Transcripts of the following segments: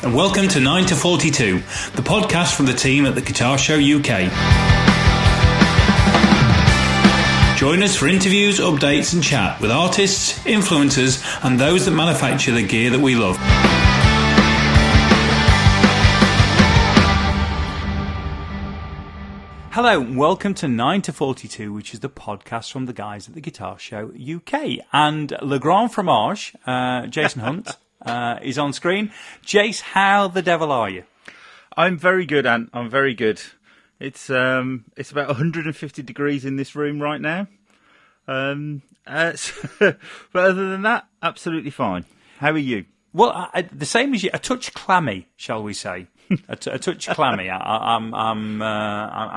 and welcome to 9 to 42, the podcast from the team at the Guitar Show UK. Join us for interviews, updates and chat with artists, influencers and those that manufacture the gear that we love. Hello and welcome to 9 to 42, which is the podcast from the guys at the Guitar Show UK. And Le Grand Fromage, Jason Hunt, is on screen. Jace, how the devil are you? I'm very good, Ant. I'm very good. It's about 150 degrees in this room right now. But other than that, absolutely fine. How are you? Well, the same as you. A touch clammy, shall we say? A touch clammy. I'm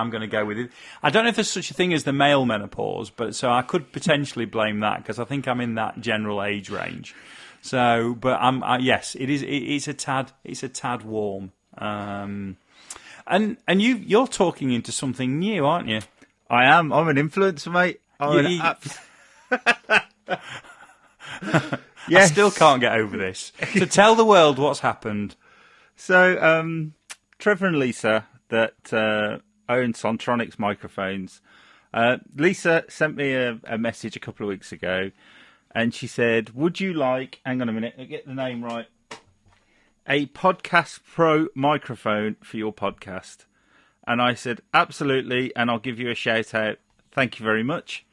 going to go with it. I don't know if there's such a thing as the male menopause, but so I could potentially blame that because I think I'm in that general age range. So, but yes, it is. It's a tad warm. And you're talking into something new, aren't you? I am. I'm an influencer, mate. Yes. I still can't get over this. So tell the world what's happened. So, Trevor and Lisa, that own Sontronics microphones, Lisa sent me a message a couple of weeks ago, and she said, would you like, hang on a minute, I'll get the name right, a Podcast Pro microphone for your podcast? And I said, absolutely, and I'll give you a shout out. Thank you very much.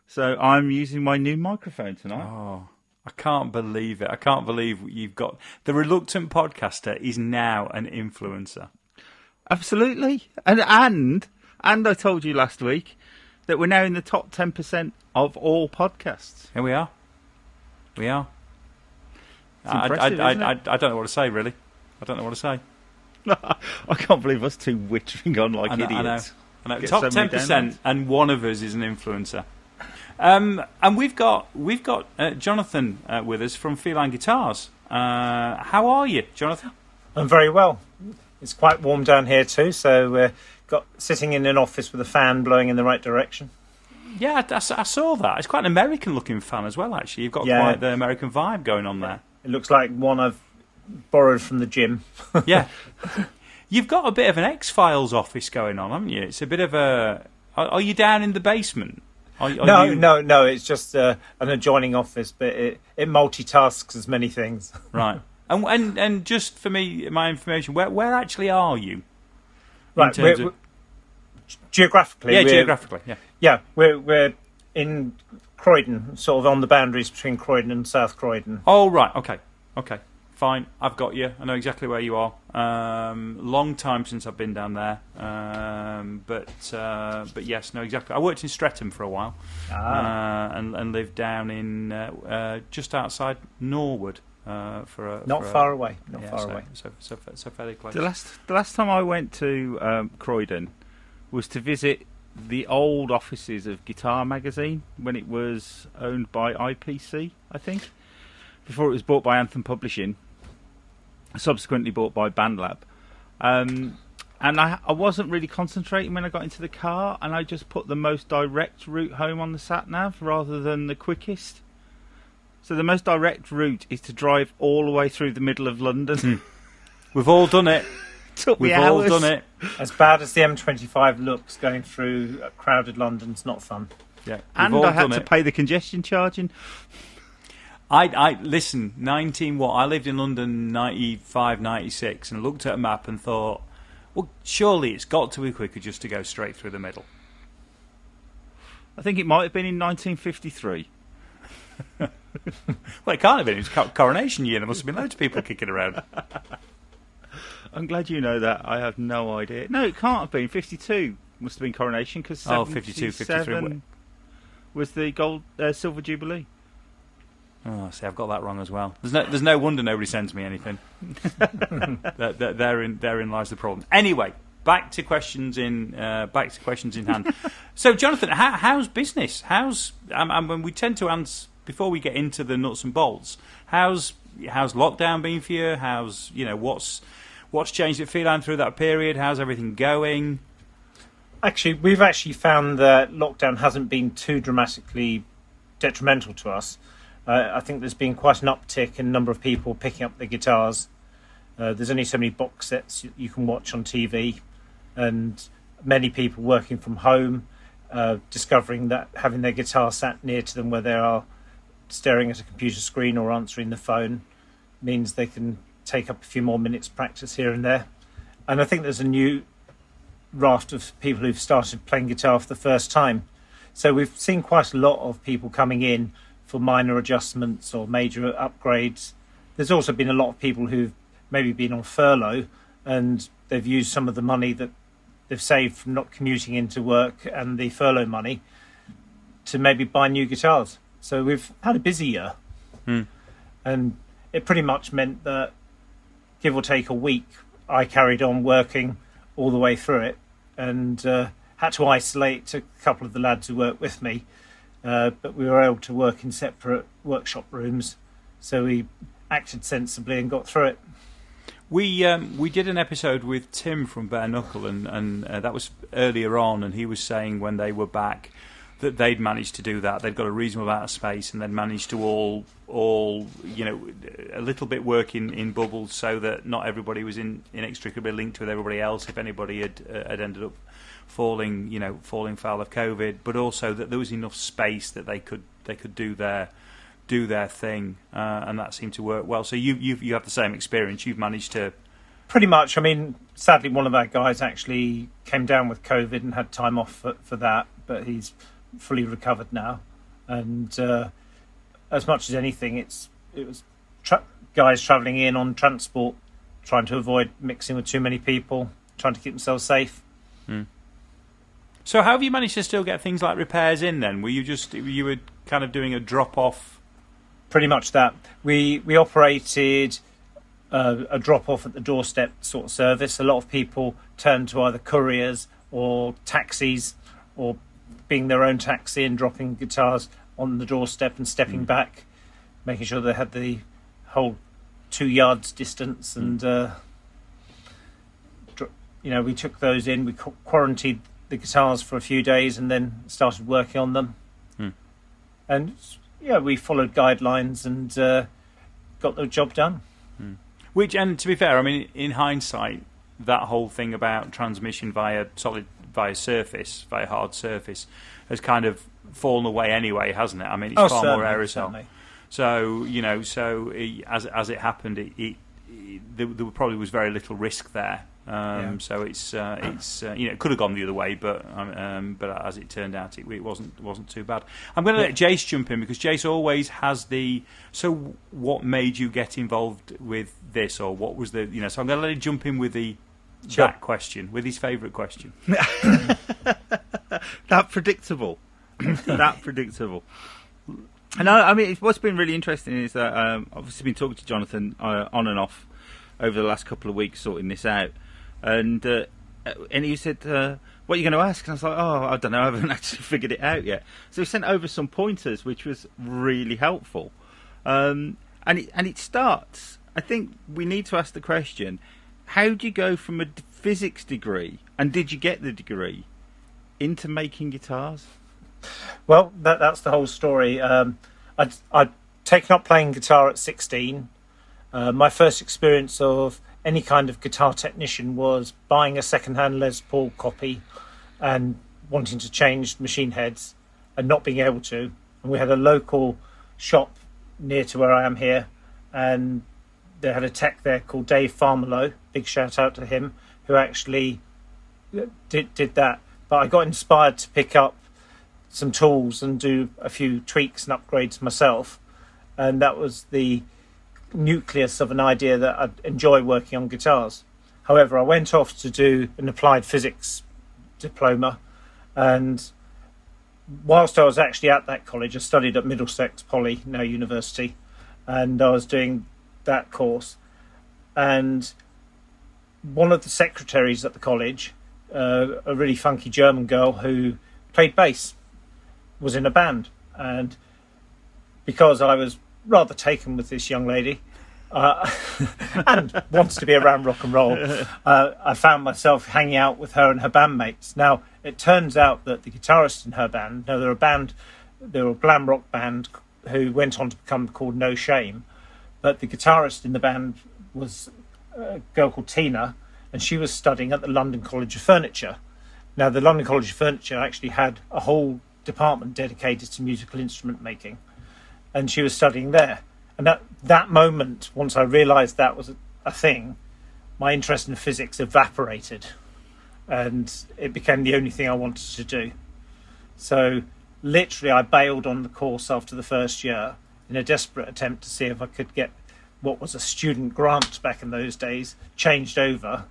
So I'm using my new microphone tonight. Oh, I can't believe it. I can't believe you've got... The reluctant podcaster is now an influencer. Absolutely. And I told you last week that we're now in the top 10% of all podcasts. Here we are. We are. It's impressive, isn't it? I don't know what to say, really. I don't know what to say. I can't believe us two wittering on like idiots. I know. Top 10%, and one of us is an influencer. And we've got Jonathan with us from Feline Guitars. How are you, Jonathan? I'm very well. It's quite warm down here too, so sitting in an office with a fan blowing in the right direction. Yeah, I saw that. It's quite an American-looking fan as well, actually. You've got quite the American vibe going on there. It looks like one I've borrowed from the gym. Yeah. You've got a bit of an X-Files office going on, haven't you? It's a bit of a... Are you down in the basement? No. It's just an adjoining office, but it multitasks as many things. Right. And just for me, my information, where actually are you? Right. Geographically. Yeah, geographically. Yeah. Yeah, we're in Croydon, sort of on the boundaries between Croydon and South Croydon. Oh, right. Okay. Fine. I've got you. I know exactly where you are. Long time since I've been down there. But yes, no, exactly. I worked in Streatham for a while. And lived down in just outside Norwood. Not far away. So fairly close. The last time I went to Croydon was to visit the old offices of Guitar Magazine when it was owned by IPC, I think, before it was bought by Anthem Publishing, subsequently bought by BandLab. And I wasn't really concentrating when I got into the car, and I just put the most direct route home on the sat-nav rather than the quickest. So the most direct route is to drive all the way through the middle of London. We've all done it. We've all done it. As bad as the M25 looks, going through crowded London's not fun. Yeah, and I had to pay the congestion charging. I listen, 19 what? I lived in London 95, 96 and looked at a map and thought, well, surely it's got to be quicker just to go straight through the middle. I think it might have been in 1953. Well, it can't have been. It was Coronation year. There must have been loads of people kicking around. I'm glad you know that. I have no idea. No, it can't have been. 52 must have been Coronation because 52, 53 was the Silver Jubilee. Oh, see, I've got that wrong as well. There's no wonder nobody sends me anything. Therein lies the problem. Anyway, back to questions in hand. So, Jonathan, how's business? When we tend to answer before we get into the nuts and bolts. How's lockdown been for you? What's changed at Feline through that period? How's everything going? Actually, we've found that lockdown hasn't been too dramatically detrimental to us. I think there's been quite an uptick in the number of people picking up the guitars There's only so many box sets you can watch on TV, and many people working from home, discovering that having their guitar sat near to them where they are staring at a computer screen or answering the phone means they can take up a few more minutes practice here and there. And I think there's a new raft of people who've started playing guitar for the first time. So we've seen quite a lot of people coming in for minor adjustments or major upgrades. There's also been a lot of people who've maybe been on furlough and they've used some of the money that they've saved from not commuting into work and the furlough money to maybe buy new guitars. So we've had a busy year. And it pretty much meant that, give or take a week, I carried on working all the way through it, and had to isolate a couple of the lads who worked with me, but we were able to work in separate workshop rooms, so we acted sensibly and got through it. We did an episode with Tim from Bare Knuckle, and that was earlier on, and he was saying when they were back that they'd managed to do that. They'd got a reasonable amount of space, and they'd managed to all a little bit work in bubbles, so that not everybody was inextricably linked with everybody else. If anybody had ended up falling foul of COVID, but also that there was enough space that they could do their thing, and that seemed to work well. So you have the same experience. You've managed to. Pretty much. I mean, sadly, one of our guys actually came down with COVID and had time off for that, but he's fully recovered now. And as much as anything, it was guys travelling in on transport, trying to avoid mixing with too many people, trying to keep themselves safe. So how have you managed to still get things like repairs in then? You were kind of doing a drop off? Pretty much that. We operated a drop off at the doorstep sort of service. A lot of people turned to either couriers or taxis, or being their own taxi and dropping guitars on the doorstep and stepping back, making sure they had the whole 2 yards distance. And we took those in. We quarantined the guitars for a few days and then started working on them. And we followed guidelines and got the job done. Which, and to be fair, I mean, in hindsight, that whole thing about transmission via hard surface, has kind of fallen away anyway, hasn't it? I mean, it's far more aerosol. So as it happened, there probably was very little risk there. So it's it could have gone the other way, but as it turned out, it wasn't too bad. I'm going to let Jace jump in, because Jace always has the. So what made you get involved with this, or what was the So I'm going to let him jump in with that question, with his favourite question. That predictable. That predictable. And I mean, what's been really interesting is that I've obviously been talking to Jonathan on and off over the last couple of weeks, sorting this out. And he said, what are you going to ask? And I was like, I don't know, I haven't actually figured it out yet. So he sent over some pointers, which was really helpful. And it starts, I think we need to ask the question, how do you go from a physics degree, and did you get the degree, into making guitars? Well, that's the whole story. I'd taken up playing guitar at 16. My first experience of any kind of guitar technician was buying a second-hand Les Paul copy and wanting to change machine heads and not being able to. And we had a local shop near to where I am here, and they had a tech there called Dave Farmerlow, big shout out to him, who actually did that. But I got inspired to pick up some tools and do a few tweaks and upgrades myself, and that was the nucleus of an idea that I'd enjoy working on guitars. However, I went off to do an applied physics diploma, and whilst I was actually at that college, I studied at Middlesex Poly, now university, and I was doing that course. And one of the secretaries at the college, a really funky German girl who played bass, was in a band. And because I was rather taken with this young lady and wants to be around rock and roll, I found myself hanging out with her and her bandmates. Now, it turns out that the guitarist in her band, they were a glam rock band who went on to become called No Shame, but the guitarist in the band was a girl called Tina, and she was studying at the London College of Furniture. Now, the London College of Furniture actually had a whole department dedicated to musical instrument making, and she was studying there. And that moment, once I realised that was a thing, my interest in physics evaporated, and it became the only thing I wanted to do. So literally I bailed on the course after the first year in a desperate attempt to see if I could get what was a student grant back in those days changed over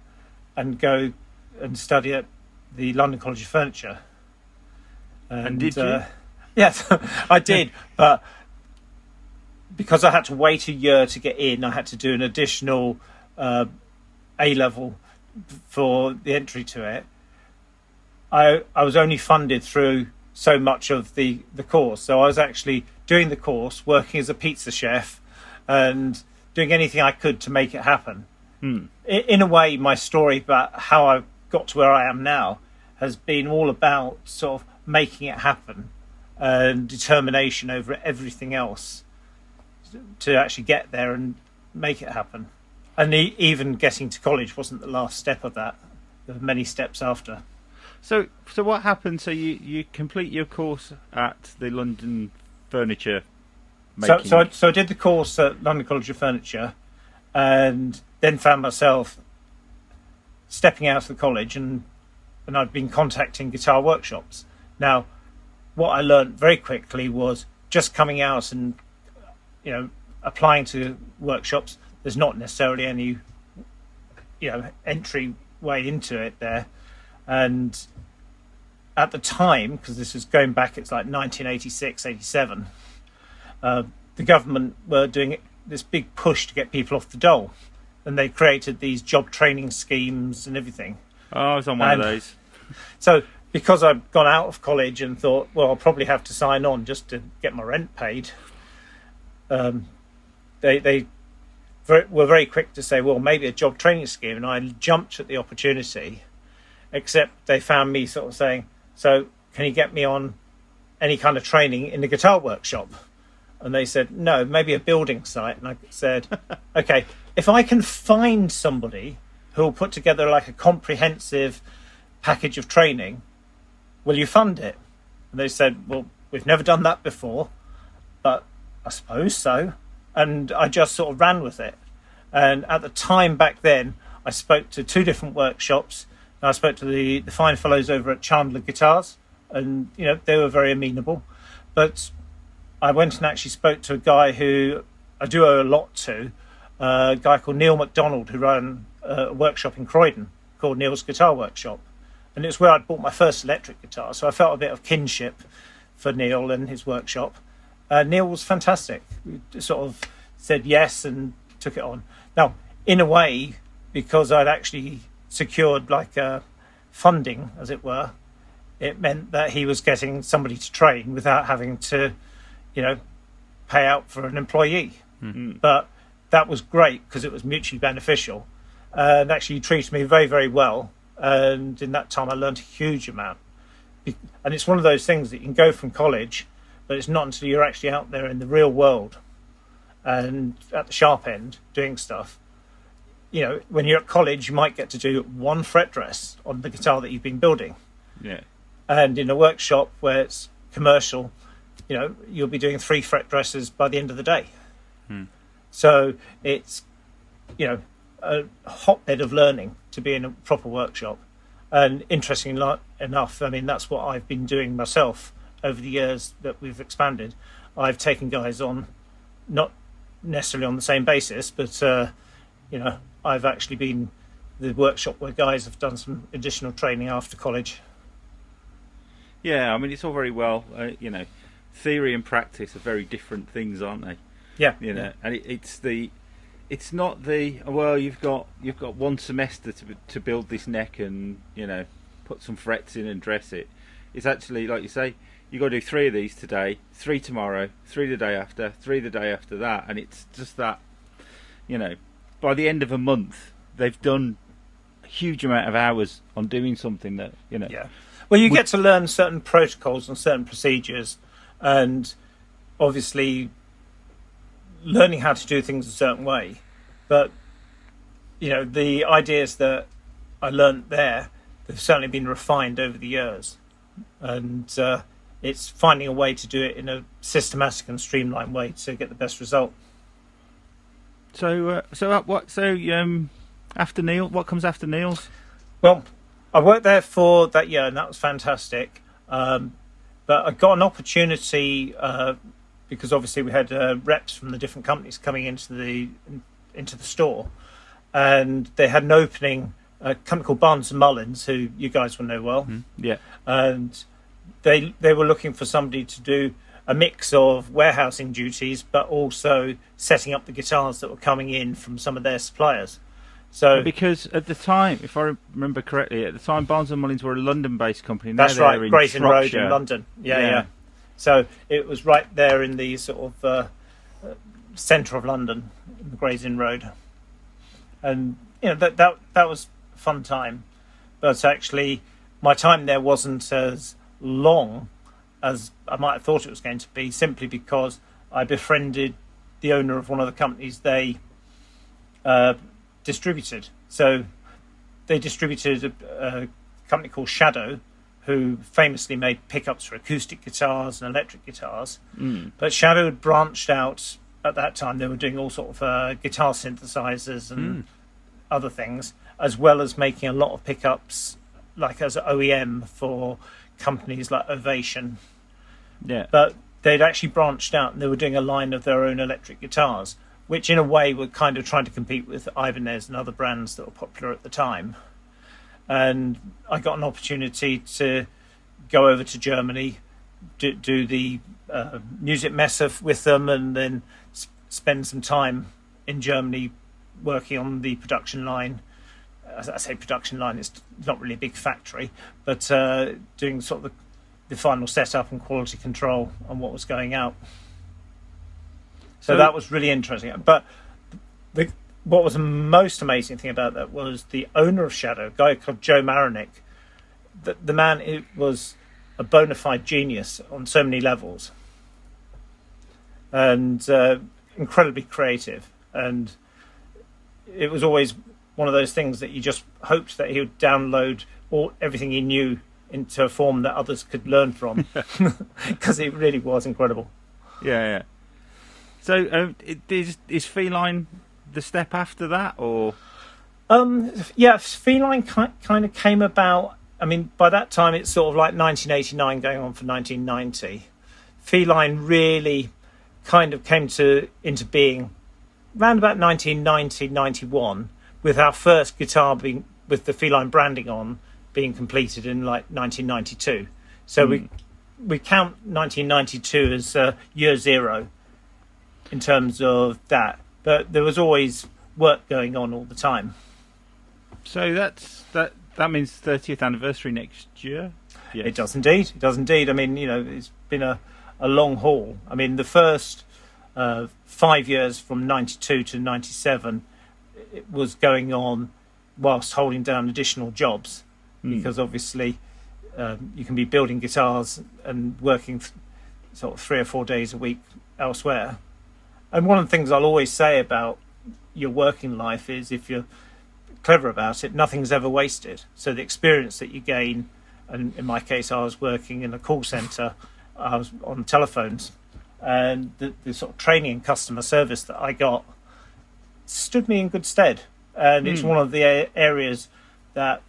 and go and study at the London College of Furniture. And did you? Yes, I did. But because I had to wait a year to get in, I had to do an additional A-level for the entry to it. I was only funded through so much of the course. So I was actually doing the course, working as a pizza chef and doing anything I could to make it happen. In a way, my story about how I got to where I am now has been all about sort of making it happen and determination over everything else to actually get there and make it happen. And even getting to college wasn't the last step of that. There were many steps after. So what happened? So you complete your course at the London Furniture making. So I did the course at London College of Furniture, and then found myself stepping out of the college, and I'd been contacting guitar workshops. Now, what I learned very quickly was just coming out and applying to workshops. There's not necessarily any entry way into it there, and at the time, because this was going back, it's like 1986, 87, the government were doing this big push to get people off the dole, and they created these job training schemes and everything. Oh, I was on one of those. So because I'd gone out of college and thought, well, I'll probably have to sign on just to get my rent paid, they were very quick to say, well, maybe a job training scheme, and I jumped at the opportunity, except they found me sort of saying, so can you get me on any kind of training in the guitar workshop? And they said, no, maybe a building site. And I said, okay, if I can find somebody who will put together like a comprehensive package of training, will you fund it? And they said, well, we've never done that before, but I suppose so. And I just sort of ran with it. And at the time back then, I spoke to 2 different workshops. I spoke to the fine fellows over at Chandler Guitars, and they were very amenable. But I went and actually spoke to a guy who I do owe a lot to, a guy called Neil MacDonald, who ran a workshop in Croydon called Neil's Guitar Workshop. And it's where I'd bought my first electric guitar, so I felt a bit of kinship for Neil and his workshop. Neil was fantastic. He sort of said yes and took it on. Now, in a way, because I'd actually secured like funding, as it were, it meant that he was getting somebody to train without having to, pay out for an employee. Mm-hmm. But that was great because it was mutually beneficial, and actually he treated me very, very well. And in that time, I learned a huge amount. And it's one of those things that you can go from college, but it's not until you're actually out there in the real world and at the sharp end doing stuff. When you're at college, you might get to do 1 fret dress on the guitar that you've been building. Yeah. And in a workshop where it's commercial, you'll be doing 3 fret dresses by the end of the day. So it's, a hotbed of learning to be in a proper workshop. And interestingly enough, I mean, that's what I've been doing myself over the years that we've expanded. I've taken guys on, not necessarily on the same basis, but, I've actually been the workshop where guys have done some additional training after college. Yeah, I mean, it's all very well, theory and practice are very different things, aren't they? Yeah. And it's not the, well, you've got 1 semester to build this neck and, put some frets in and dress it. It's actually, like you say, you've got to do 3 of these today, 3 tomorrow, 3 the day after, 3 the day after that. And it's just that, by the end of a month, they've done a huge amount of hours on doing something that, Yeah. Well, you get to learn certain protocols and certain procedures, and obviously learning how to do things a certain way. But the ideas that I learnt there, they've certainly been refined over the years, and it's finding a way to do it in a systematic and streamlined way to get the best result. So after Neil, what comes after Neil's? Well, I worked there for that year, and that was fantastic. But I got an opportunity because obviously we had reps from the different companies coming into the store, and they had an opening. A company called Barnes and Mullins, who you guys will know well. Yeah, and they were looking for somebody to do a mix of warehousing duties, but also setting up the guitars that were coming in from some of their suppliers. So, because at the time, if I remember correctly, at the time Barnes and Mullins were a London-based company. Now that's right, in Gray's Inn Road Shropshire. in London. Yeah. So it was right there in the sort of centre of London, the Gray's Inn Road, and that was a fun time. But actually, my time there wasn't as long as I might have thought it was going to be, simply because I befriended the owner of one of the companies they distributed. So they distributed a company called Shadow, who famously made pickups for acoustic guitars and electric guitars. But Shadow had branched out at that time. They were doing all sort of guitar synthesizers and other things, as well as making a lot of pickups like as OEM for companies like Ovation. Yeah. But they'd actually branched out, and they were doing a line of their own electric guitars, which in a way were kind of trying to compete with Ibanez and other brands that were popular at the time. And I got an opportunity to go over to Germany, do the music messe with them, and then spend some time in Germany working on the production line. As I say production line, it's not really a big factory, but doing sort of the final setup and quality control on what was going out. So that was really interesting. But what was the most amazing thing about that was the owner of Shadow, a guy called Joe Marinick. The man was a bona fide genius on so many levels, and incredibly creative. And it was always one of those things that you just hoped that he would download everything he knew into a form that others could learn from, because it really was incredible. Yeah. So is Feline the step after that, or? Feline kind of came about. I mean, by that time it's sort of like 1989 going on for 1990. Feline really kind of came into being around about 1990-91, with our first guitar being with the Feline branding on being completed in like 1992. So we count 1992 as year zero in terms of that. But there was always work going on all the time. So that means 30th anniversary next year? Yes. It does indeed. I mean, it's been a long haul. I mean, the first 5 years from 92 to 97, it was going on whilst holding down additional jobs, because obviously you can be building guitars and working sort of 3 or 4 days a week elsewhere. And one of the things I'll always say about your working life is, if you're clever about it, nothing's ever wasted. So the experience that you gain, and in my case I was working in a call centre, I was on telephones, and the sort of training and customer service that I got stood me in good stead. And it's one of the areas that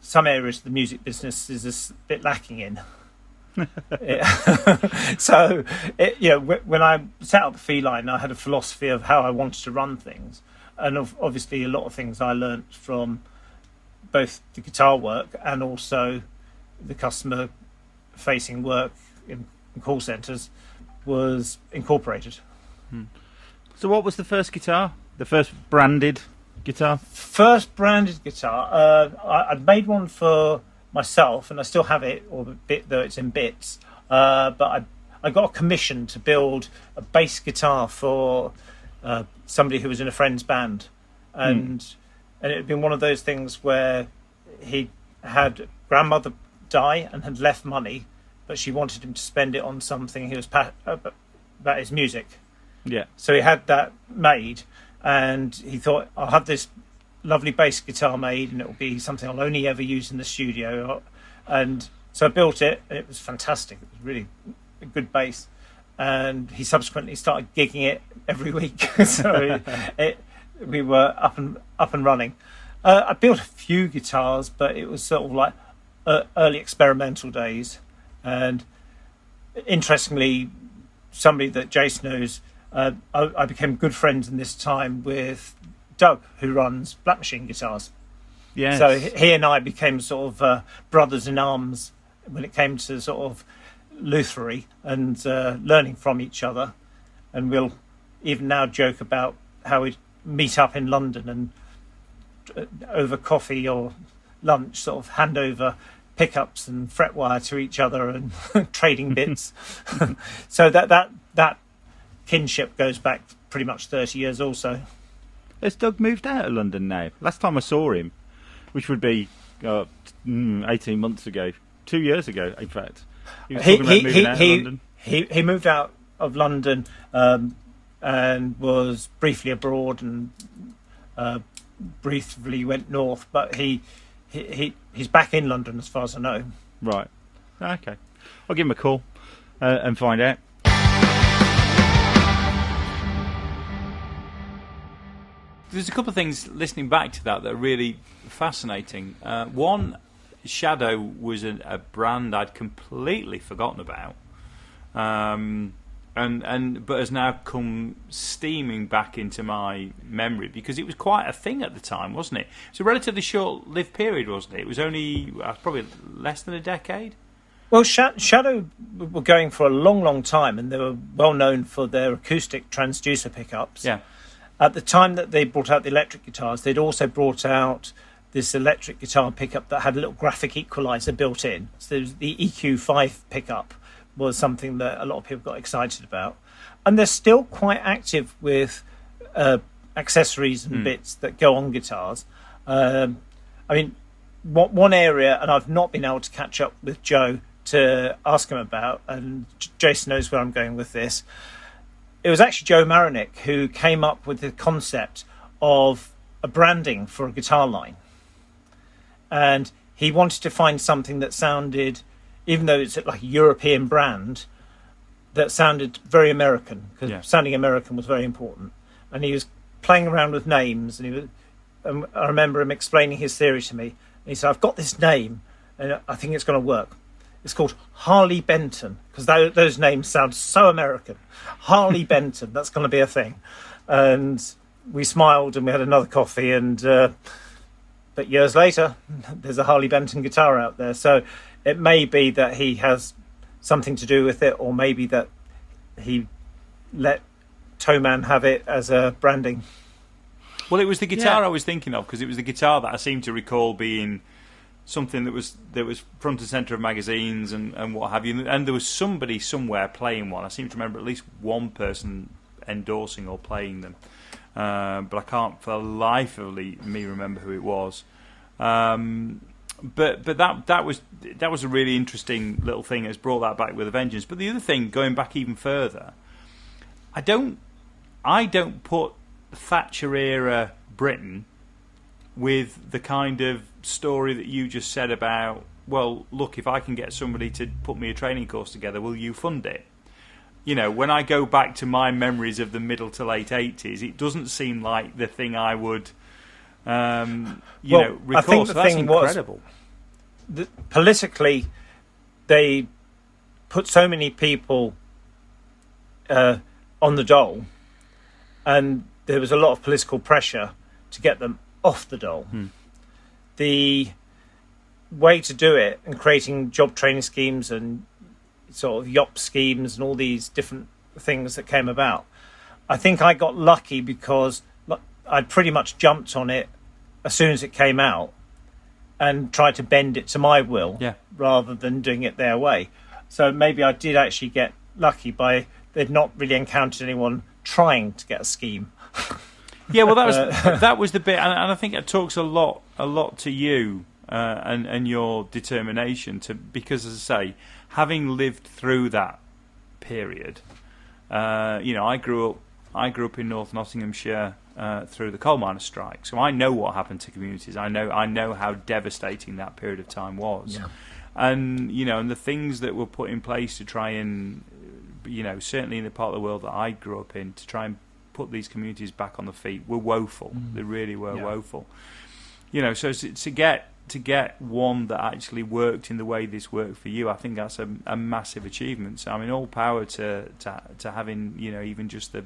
some areas of the music business is a bit lacking in. So, when I set up Feline, I had a philosophy of how I wanted to run things, and obviously a lot of things I learnt from both the guitar work and also the customer-facing work in call centres was incorporated. So, what was the first guitar? The first branded guitar? First branded guitar. I'd made one for myself, and I still have it, or a bit, though it's in bits. But I got a commission to build a bass guitar for somebody who was in a friend's band, and it had been one of those things where he had grandmother die and had left money, but she wanted him to spend it on something he was about his music. Yeah. So he had that made, and he thought, I'll have this lovely bass guitar made, and it will be something I'll only ever use in the studio. And so I built it, and it was fantastic. It was really a good bass. And he subsequently started gigging it every week, so we were up and running. I built a few guitars, but it was sort of like early experimental days. And interestingly, somebody that Jason knows, I became good friends in this time with Doug, who runs Black Machine Guitars. Yes. So he and I became sort of brothers in arms when it came to sort of lutherie and learning from each other. And we'll even now joke about how we'd meet up in London and over coffee or lunch sort of hand over pickups and fretwire to each other and trading bits. So that kinship goes back pretty much 30 years also. Has Doug moved out of London now? Last time I saw him, which would be 18 months ago, 2 years ago, in fact. He was talking about moving out of London. He moved out of London and was briefly abroad and briefly went north, but he's back in London as far as I know. Right. Okay. I'll give him a call and find out. There's a couple of things listening back to that are really fascinating. One, Shadow was a brand I'd completely forgotten about, but has now come steaming back into my memory because it was quite a thing at the time, wasn't it? It's a relatively short-lived period, wasn't it? It was only probably less than a decade. Well, Shadow were going for a long, long time, and they were well known for their acoustic transducer pickups. Yeah. At the time that they brought out the electric guitars, they'd also brought out this electric guitar pickup that had a little graphic equalizer built in. So the EQ5 pickup was something that a lot of people got excited about. And they're still quite active with accessories and bits that go on guitars. I mean, one area, and I've not been able to catch up with Joe to ask him about, and Jason knows where I'm going with this. It was actually Joe Marinick who came up with the concept of a branding for a guitar line. And he wanted to find something that sounded, even though it's like a European brand, that sounded very American, because sounding American was very important. And he was playing around with names, and I remember him explaining his theory to me. And he said, I've got this name, and I think it's going to work. It's called Harley Benton, because those names sound so American. Harley Benton, that's going to be a thing. And we smiled and we had another coffee, and but years later, there's a Harley Benton guitar out there. So it may be that he has something to do with it, or maybe that he let Toeman have it as a branding. Well, it was the guitar I was thinking of, because it was the guitar that I seem to recall being something that was front and centre of magazines and what have you, and there was somebody somewhere playing one. I seem to remember at least one person endorsing or playing them, but I can't for the life of me remember who it was. But that was a really interesting little thing. It's brought that back with a vengeance. But the other thing, going back even further, I don't put Thatcher era Britain with the kind of story that you just said about, well, look, if I can get somebody to put me a training course together, will you fund it? You know, when I go back to my memories of the middle to late 80s, it doesn't seem like the thing I would, recall. I think so the that's thing incredible. Was, politically, they put so many people on the dole, and there was a lot of political pressure to get them off the dole. The way to do it, and creating job training schemes and sort of YOP schemes and all these different things that came about, I think I got lucky because I'd pretty much jumped on it as soon as it came out and tried to bend it to my will rather than doing it their way. So maybe I did actually get lucky by they'd not really encountered anyone trying to get a scheme. Yeah, well, that was the bit, and I think it talks a lot to you and your determination because, as I say, having lived through that period, I grew up in North Nottinghamshire, through the coal miners' strike, so I know what happened to communities. I know how devastating that period of time was, and and the things that were put in place to try and certainly in the part of the world that I grew up in, to try and put these communities back on the feet were woeful. They really were woeful. So to get one that actually worked in the way this worked for you, I think that's a massive achievement. So I mean, all power to having even just the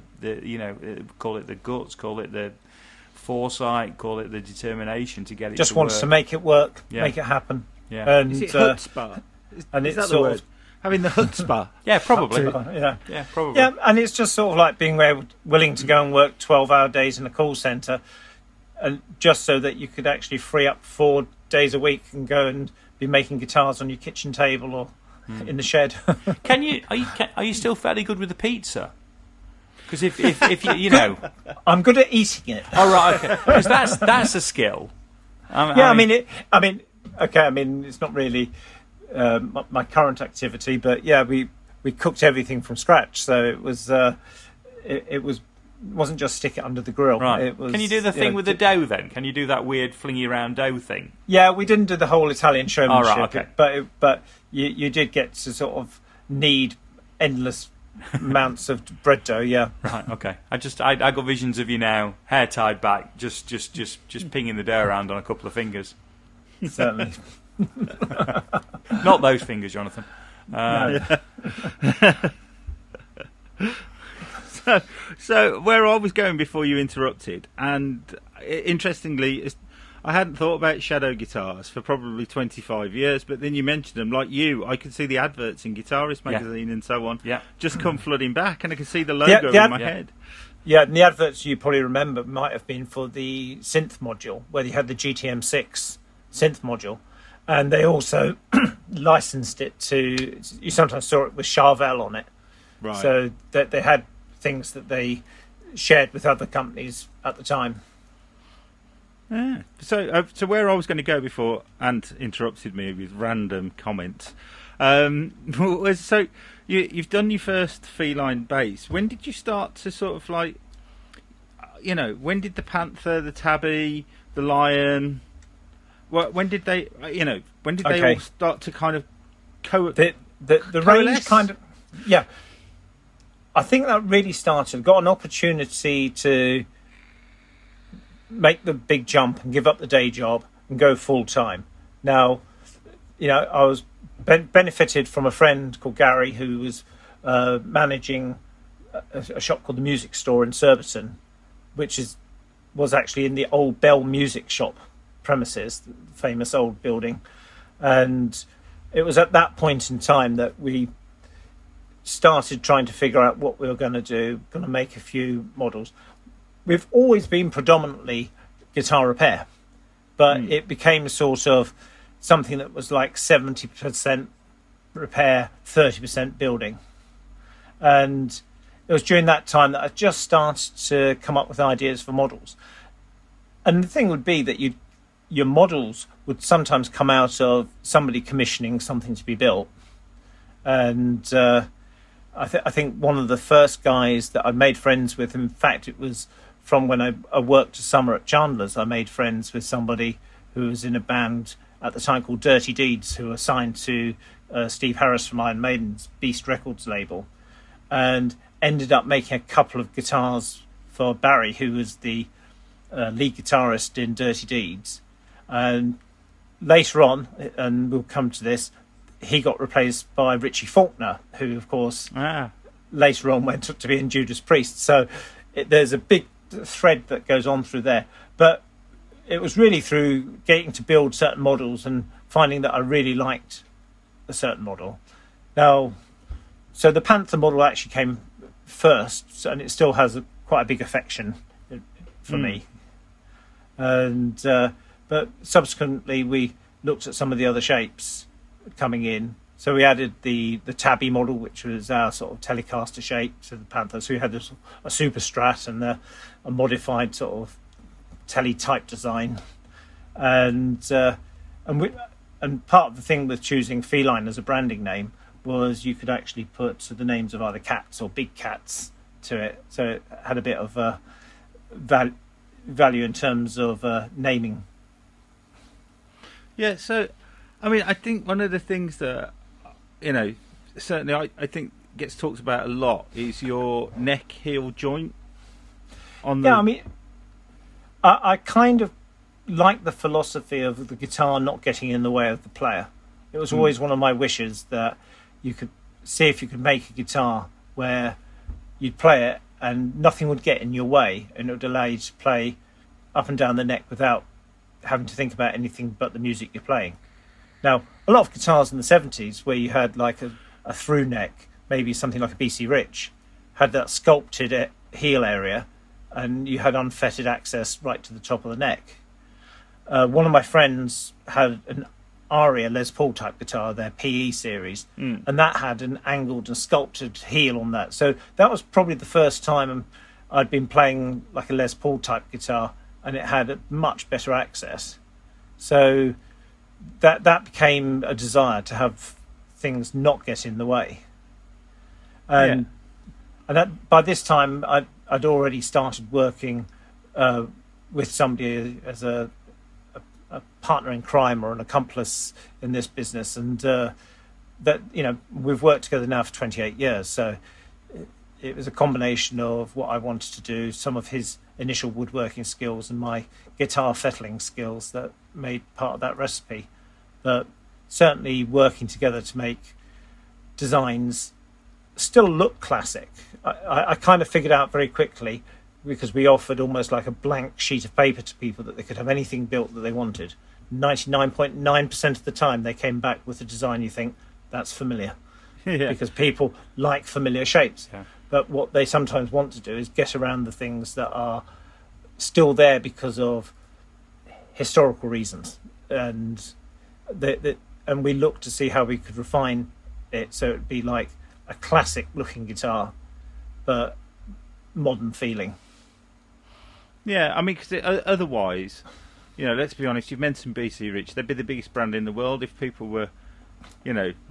call it the guts, call it the foresight, call it the determination to get it. Just to wants work. to make it work, make it happen. Yeah. And is it chutzpah? And is it's that the word? Having the chutzpah. Yeah, probably. Yeah, probably. Yeah, and it's just sort of like being willing to go and work 12-hour days in a call centre, and just so that you could actually free up 4 days a week and go and be making guitars on your kitchen table or in the shed. Are you still fairly good with the pizza? Because if you I'm good at eating it. Oh right, okay. Because that's a skill. I mean, it's not really my current activity, but yeah, we cooked everything from scratch, so it was wasn't just stick it under the grill. Right. It was, can you do the thing with the dough then? Can you do that weird flingy around dough thing? Yeah, we didn't do the whole Italian showmanship, right, okay. but you did get to sort of knead endless amounts of bread dough. Yeah. Right. Okay. I got visions of you now, hair tied back, just pinging the dough around on a couple of fingers. Certainly. Not those fingers, Jonathan. So where I was going before you interrupted, and interestingly, I hadn't thought about shadow guitars for probably 25 years, but then you mentioned them. Like you, I could see the adverts in Guitarist magazine and so on just come flooding back, and I could see the logo in my head. Yeah, and the adverts you probably remember might have been for the synth module, where you had the GTM6 synth module, and they also licensed it to, you sometimes saw it with Charvel on it. Right. So that they had things that they shared with other companies at the time. Yeah. So where I was going to go before Ant interrupted me with random comments. So you've done your first Feline bass. When did you start to sort of like, when did the Panther, the Tabby, the Lion, when did they, they all start to kind of the range kind of, yeah. I think that really started, got an opportunity to make the big jump and give up the day job and go full time. Now, I was benefited from a friend called Gary who was managing a shop called the Music Store in Surbiton, which was actually in the old Bell Music Shop premises, the famous old building. And it was at that point in time that we started trying to figure out what we were going to do, going to make a few models. We've always been predominantly guitar repair, but it became sort of something that was like 70% repair, 30% building. And it was during that time that I just started to come up with ideas for models. And the thing would be that your models would sometimes come out of somebody commissioning something to be built. And I think one of the first guys that I made friends with, in fact, it was from when I worked a summer at Chandler's, I made friends with somebody who was in a band at the time called Dirty Deeds, who were signed to Steve Harris from Iron Maiden's Beast Records label, and ended up making a couple of guitars for Barry, who was the lead guitarist in Dirty Deeds. And later on, and we'll come to this, he got replaced by Richie Faulkner, who, of course, later on went to be in Judas Priest. So there's a big thread that goes on through there. But it was really through getting to build certain models and finding that I really liked a certain model. Now, so the Panther model actually came first, and it still has quite a big affection for me. And but subsequently we looked at some of the other shapes coming in. So we added the Tabby model, which was our sort of Telecaster shape to the Panther. So we had a Super Strat and a modified sort of Tele-type design. And part of the thing with choosing Feline as a branding name was you could actually put the names of either cats or big cats to it. So it had a bit of value in terms of naming. Yeah, so, I mean, I think one of the things that, certainly I think gets talked about a lot is your neck heel joint. I mean, I kind of like the philosophy of the guitar not getting in the way of the player. It was always one of my wishes that you could see if you could make a guitar where you'd play it and nothing would get in your way, and it would allow you to play up and down the neck without having to think about anything but the music you're playing. Now, a lot of guitars in the 70s where you had like a through neck, maybe something like a BC Rich, had that sculpted heel area, and you had unfettered access right to the top of the neck. One of my friends had an Aria Les Paul type guitar, their PE series, and that had an angled and sculpted heel on that. So that was probably the first time I'd been playing like a Les Paul type guitar, and it had a much better access. So that became a desire to have things not get in the way. And by this time, I'd already started working with somebody as a partner in crime or an accomplice in this business, and that we've worked together now for 28 years. So it was a combination of what I wanted to do, some of his initial woodworking skills and my guitar fettling skills that made part of that recipe. But certainly working together to make designs still look classic. I kind of figured out very quickly, because we offered almost like a blank sheet of paper to people that they could have anything built that they wanted. 99.9% of the time they came back with a design you think, that's familiar. Because people like familiar shapes. Yeah. But what they sometimes want to do is get around the things that are still there because of historical reasons. And and we looked to see how we could refine it so it would be like a classic looking guitar, but modern feeling. Yeah, I mean, because otherwise, let's be honest, you've mentioned BC Rich, they'd be the biggest brand in the world if people were,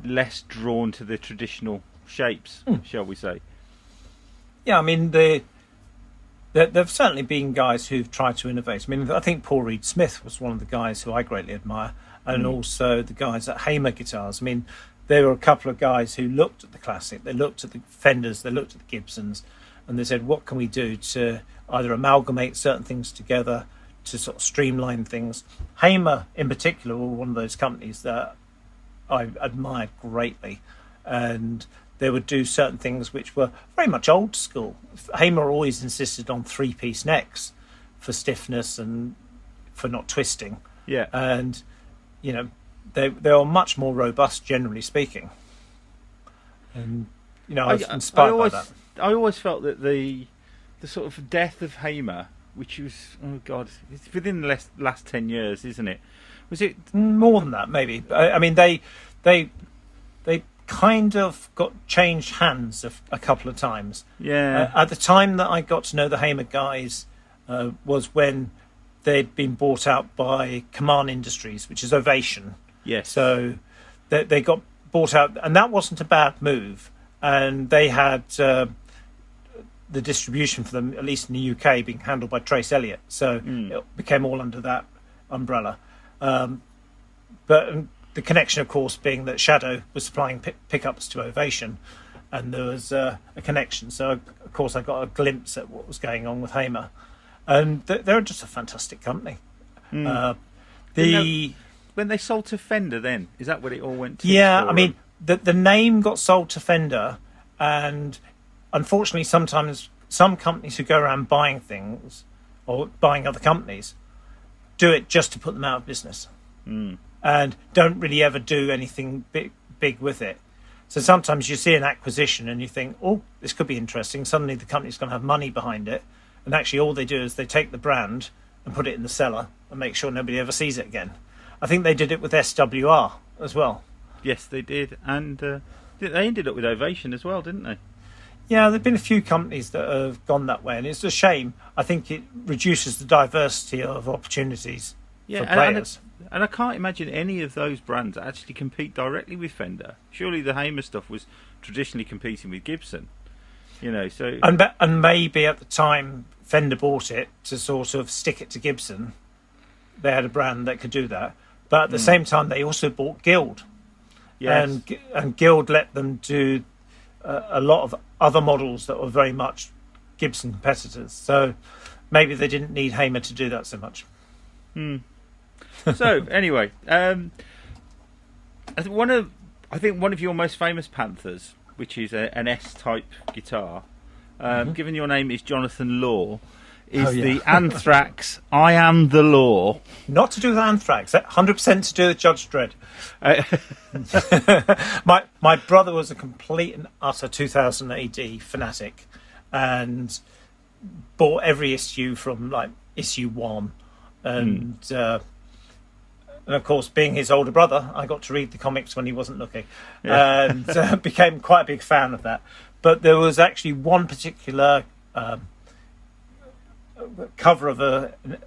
less drawn to the traditional shapes, shall we say. Yeah, I mean, there've certainly been guys who've tried to innovate. I mean, I think Paul Reed Smith was one of the guys who I greatly admire, and also the guys at Hamer Guitars. I mean, there were a couple of guys who looked at the classic, they looked at the Fenders, they looked at the Gibsons, and they said, what can we do to either amalgamate certain things together, to sort of streamline things. Hamer, in particular, were one of those companies that I admired greatly. And they would do certain things which were very much old school. Hamer always insisted on three-piece necks for stiffness and for not twisting. Yeah. And, they are much more robust, generally speaking. And, I was inspired by that. I always felt that the sort of death of Hamer, which was, oh God, it's within the last 10 years, isn't it? Was it more than that? Maybe. I mean, they kind of got changed hands a couple of times. Yeah. At the time that I got to know the Hamer guys was when they'd been bought out by Kaman Industries, which is Ovation. Yes. So they got bought out, and that wasn't a bad move. And they had the distribution for them, at least in the UK, being handled by Trace Elliott. So it became all under that umbrella. But the connection, of course, being that Shadow was supplying pickups to Ovation, and there was a connection. So, of course, I got a glimpse at what was going on with Hamer. And they're just a fantastic company. When they sold to Fender, then is that what it all went to? Yeah, I mean, the name got sold to Fender, and unfortunately, sometimes some companies who go around buying things or buying other companies do it just to put them out of business, and don't really ever do anything big with it. So sometimes you see an acquisition and you think, oh, this could be interesting. Suddenly the company's going to have money behind it, and actually all they do is they take the brand and put it in the cellar and make sure nobody ever sees it again. I think they did it with SWR as well. Yes, they did. And they ended up with Ovation as well, didn't they? Yeah, there have been a few companies that have gone that way, and it's a shame. I think it reduces the diversity of opportunities for players. And I can't imagine any of those brands actually compete directly with Fender. Surely the Hamer stuff was traditionally competing with Gibson. So and maybe at the time Fender bought it to sort of stick it to Gibson. They had a brand that could do that. But at the same time, they also bought Guild. Yes. And Guild let them do a lot of other models that were very much Gibson competitors. So maybe they didn't need Hamer to do that so much. So anyway, I think one of your most famous Panthers, which is an S-type guitar, given your name is Jonathan Law, is the Anthrax I Am the Law. Not to do with Anthrax, 100% to do with Judge Dredd. My brother was a complete and utter 2000 AD fanatic and bought every issue from like issue 1. And of course, being his older brother, I got to read the comics when he wasn't looking, and became quite a big fan of that. But there was actually one particular cover of an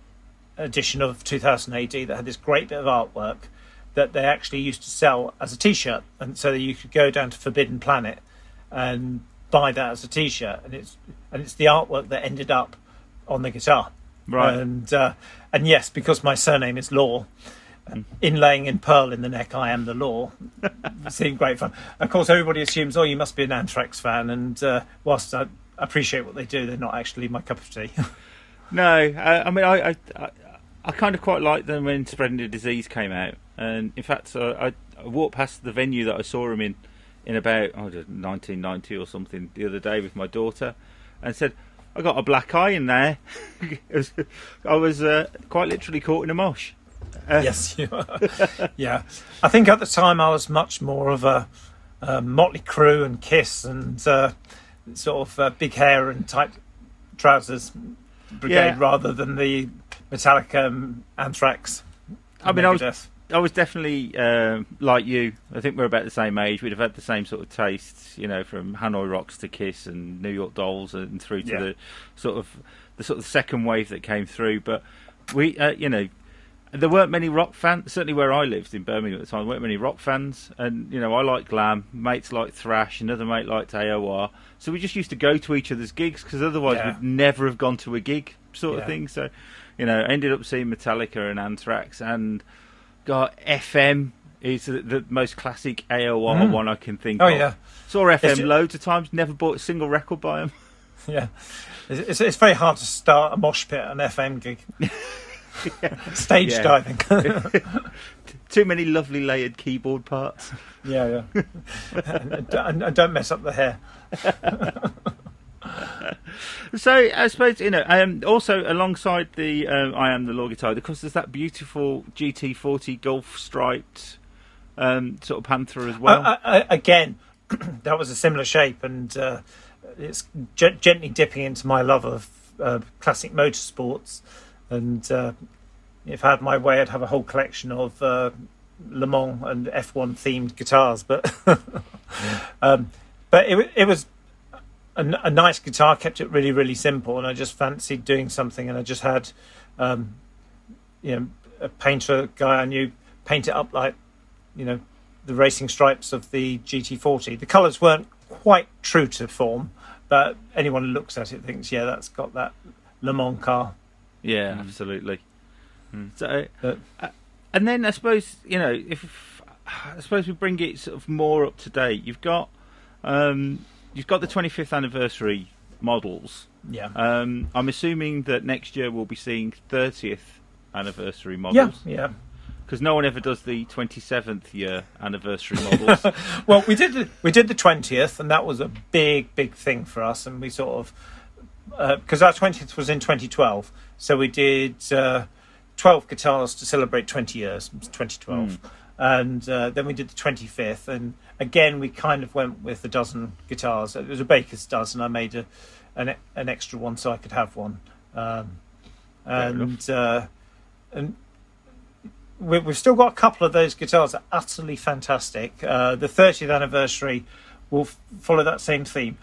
edition of 2000 AD that had this great bit of artwork that they actually used to sell as a T-shirt, and so that you could go down to Forbidden Planet and buy that as a T-shirt, and it's the artwork that ended up on the guitar. Right. And yes, because my surname is Law, inlaying in pearl in the neck, I am the Law. Seemed great fun. Of course, everybody assumes, oh, you must be an Anthrax fan, and whilst I appreciate what they do, they're not actually my cup of tea. No, I mean, I kind of quite liked them when Spreading the Disease came out, and in fact, I walked past the venue that I saw them in about 1990 or something the other day with my daughter, and said, I got a black eye in there. I was quite literally caught in a mosh. Yes, you are. Yeah. I think at the time I was much more of a Motley Crue and Kiss and sort of big hair and tight trousers brigade rather than the Metallica Anthrax. I mean, I was definitely like you. I think we're about the same age. We'd have had the same sort of tastes, from Hanoi Rocks to Kiss and New York Dolls and through to the sort of second wave that came through. But we, there weren't many rock fans. Certainly where I lived in Birmingham at the time, there weren't many rock fans. And I liked glam. Mates liked thrash. Another mate liked AOR. So we just used to go to each other's gigs because otherwise we'd never have gone to a gig, sort of thing. So, I ended up seeing Metallica and Anthrax and. God, FM is the most classic AOR one I can think of. Oh, yeah. Saw FM loads of times, never bought a single record by them. Yeah. It's very hard to start a mosh pit at an FM gig. Stage diving. Too many lovely layered keyboard parts. Yeah. And don't mess up the hair. So I suppose also alongside the I Am the Law guitar, because there's that beautiful GT40 Golf striped sort of Panther as well. Again, that was a similar shape, and it's gently dipping into my love of classic motorsports. And if I had my way, I'd have a whole collection of Le Mans and F1 themed guitars. But but it was. A nice guitar, kept it really, really simple, and I just fancied doing something, and I just had, a painter guy I knew paint it up like, the racing stripes of the GT40. The colours weren't quite true to form, but anyone who looks at it thinks, that's got that Le Mans car. Yeah, absolutely. So, and then I suppose we bring it sort of more up to date. You've got the 25th anniversary models. Yeah. I'm assuming that next year we'll be seeing 30th anniversary models. Yeah. Because no one ever does the 27th year anniversary models. Well, we did the 20th, and that was a big thing for us. And we sort of because our 20th was in 2012, so we did 12 guitars to celebrate 20 years. It was 2012. And then we did the 25th, and again we kind of went with a dozen guitars. It was a baker's dozen. I made an extra one so I could have one, and we've still got a couple of those guitars that are utterly fantastic. The 30th anniversary will follow that same theme.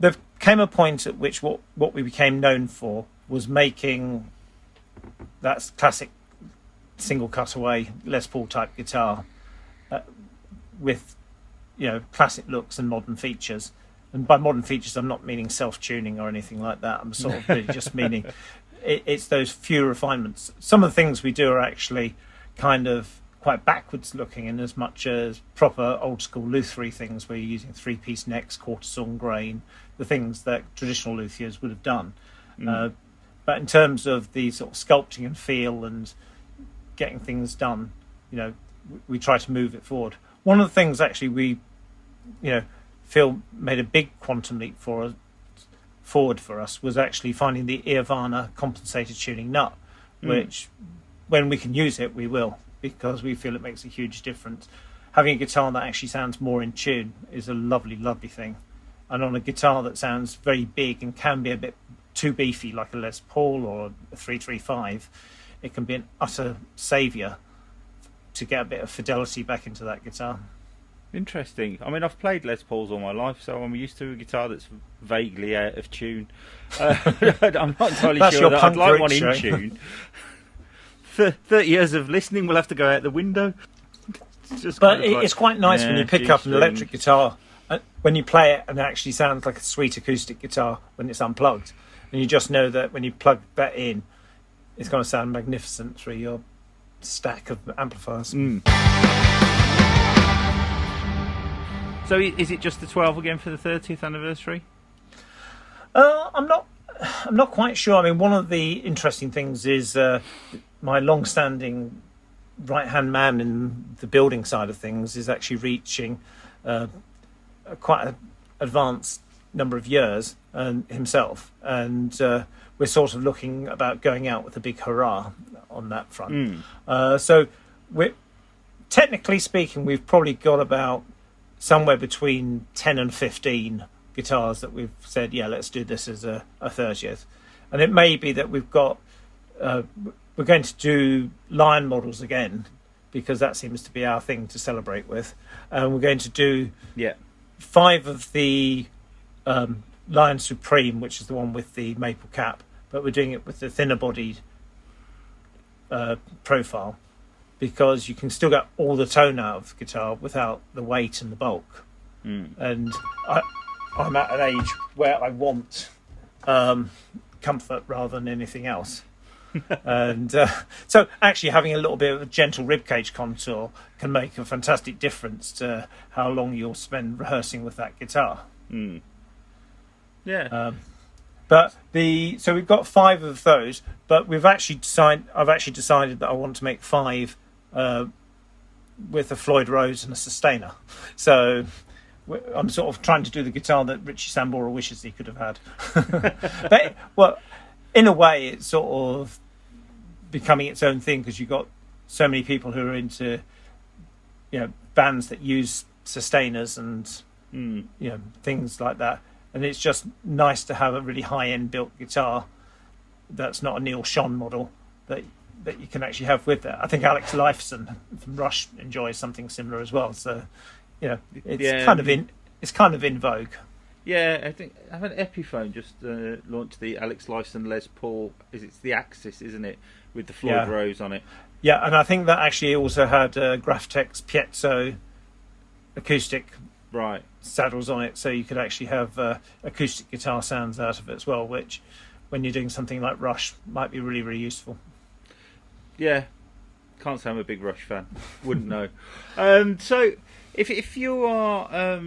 There came a point at which what we became known for was making that classic single cutaway Les Paul type guitar with classic looks and modern features, and by modern features, I'm not meaning self-tuning or anything like that. I'm sort of really just meaning it's those few refinements. Some of the things we do are actually kind of quite backwards looking, in as much as proper old school lutherie things where you're using 3-piece necks, quarter sawn grain, the things that traditional luthiers would have done. But in terms of the sort of sculpting and feel and getting things done, we try to move it forward. One of the things actually we, feel made a big quantum leap forward for us was actually finding the Iavana compensated tuning nut, which when we can use it, we will, because we feel it makes a huge difference. Having a guitar that actually sounds more in tune is a lovely, lovely thing. And on a guitar that sounds very big and can be a bit too beefy, like a Les Paul or a 335, it can be an utter saviour to get a bit of fidelity back into that guitar. Interesting. I mean, I've played Les Pauls all my life, so I'm used to a guitar that's vaguely out of tune. I'm not entirely sure that I'd like one in tune. 30 years of listening will have to go out the window. It's quite nice when you pick up an electric guitar, when you play it, and it actually sounds like a sweet acoustic guitar when it's unplugged. And you just know that when you plug that in, it's going to sound magnificent through your stack of amplifiers. So is it just the 12 again for the 30th anniversary? I'm not quite sure. I mean, one of the interesting things is my long-standing right-hand man in the building side of things is actually reaching quite an advanced number of years himself, and we're sort of looking about going out with a big hurrah on that front. So we're, technically speaking, we've probably got about somewhere between 10 and 15 guitars that we've said, yeah, let's do this as a 30th. And it may be that we've got, we're going to do Lion models again, because that seems to be our thing to celebrate with. And we're going to do 5 of the Lion Supreme, which is the one with the maple cap, but we're doing it with the thinner bodied profile, because you can still get all the tone out of the guitar without the weight and the bulk. And I'm at an age where I want comfort rather than anything else. And so actually having a little bit of a gentle ribcage contour can make a fantastic difference to how long you'll spend rehearsing with that guitar. But so we've got 5 of those, but I've actually decided that I want to make 5 with a Floyd Rose and a sustainer. So I'm sort of trying to do the guitar that Richie Sambora wishes he could have had. But, well, in a way, it's sort of becoming its own thing, because you've got so many people who are into, bands that use sustainers and things like that. And it's just nice to have a really high-end built guitar that's not a Neil Schon model that you can actually have with that. I think Alex Lifeson from Rush enjoys something similar as well. So, it's kind of in vogue. Yeah, I think I have an Epiphone just launched the Alex Lifeson Les Paul. It's the Axis, isn't it, with the Floyd Rose on it? Yeah, and I think that actually also had Graphtex Piezo acoustic saddles on it, so you could actually have acoustic guitar sounds out of it as well, which, when you're doing something like Rush, might be really, really useful. Yeah, can't say I'm a big Rush fan. Wouldn't know. So, if you are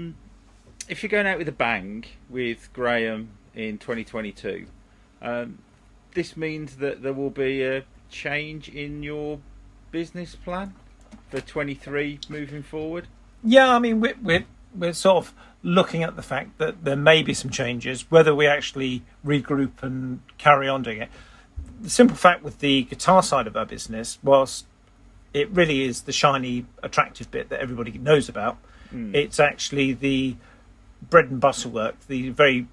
if you're going out with a bang with Graham in 2022, this means that there will be a change in your business plan for 23 moving forward. Yeah, I mean we're sort of looking at the fact that there may be some changes, whether we actually regroup and carry on doing it. The simple fact with the guitar side of our business, whilst it really is the shiny, attractive bit that everybody knows about, it's actually the bread and butter work, the very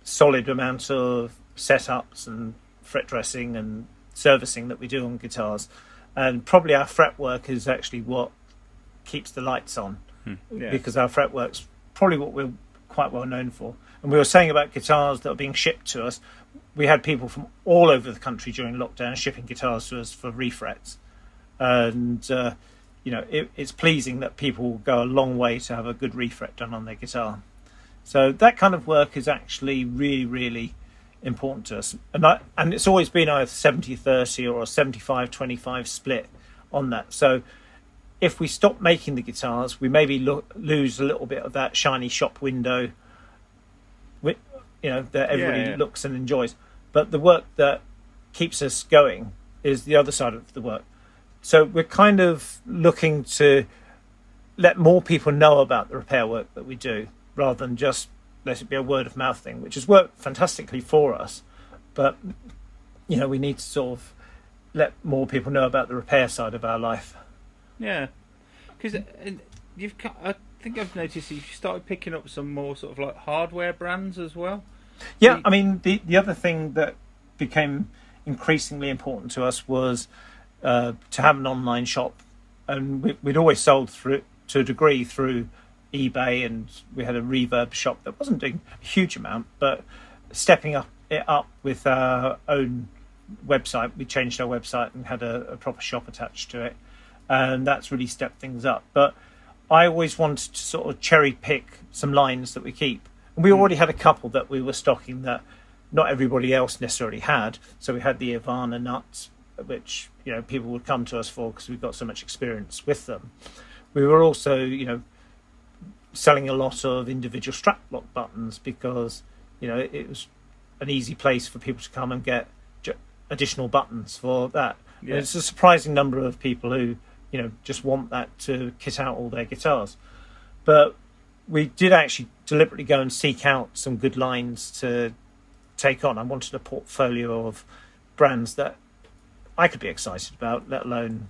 solid amount of setups and fret dressing and servicing that we do on guitars. And probably our fretwork is actually what keeps the lights on, because our fretwork's probably what we're quite well known for. And we were saying about guitars that are being shipped to us, we had people from all over the country during lockdown shipping guitars to us for refrets. And, it's pleasing that people go a long way to have a good refret done on their guitar. So that kind of work is actually really, really important to us. And it's always been either 70-30 or a 75-25 split on that. So if we stop making the guitars, we maybe lose a little bit of that shiny shop window, that everybody looks and enjoys. But the work that keeps us going is the other side of the work. So we're kind of looking to let more people know about the repair work that we do, rather than just let it be a word of mouth thing, which has worked fantastically for us. But, we need to sort of let more people know about the repair side of our life. Yeah. Because I think I've noticed you've started picking up some more sort of like hardware brands as well. Yeah, I mean, the other thing that became increasingly important to us was to have an online shop. And we'd always sold to a degree through eBay, and we had a reverb shop that wasn't doing a huge amount, but stepping it up with our own website. We changed our website and had a proper shop attached to it, and that's really stepped things up. But I always wanted to sort of cherry pick some lines that we keep, and we already had a couple that we were stocking that not everybody else necessarily had. So we had the Ivana nuts, which people would come to us for because we've got so much experience with them. We were also selling a lot of individual strap lock buttons because it was an easy place for people to come and get additional buttons for that. Yeah. It's a surprising number of people who just want that to kit out all their guitars. But we did actually deliberately go and seek out some good lines to take on. I wanted a portfolio of brands that I could be excited about, let alone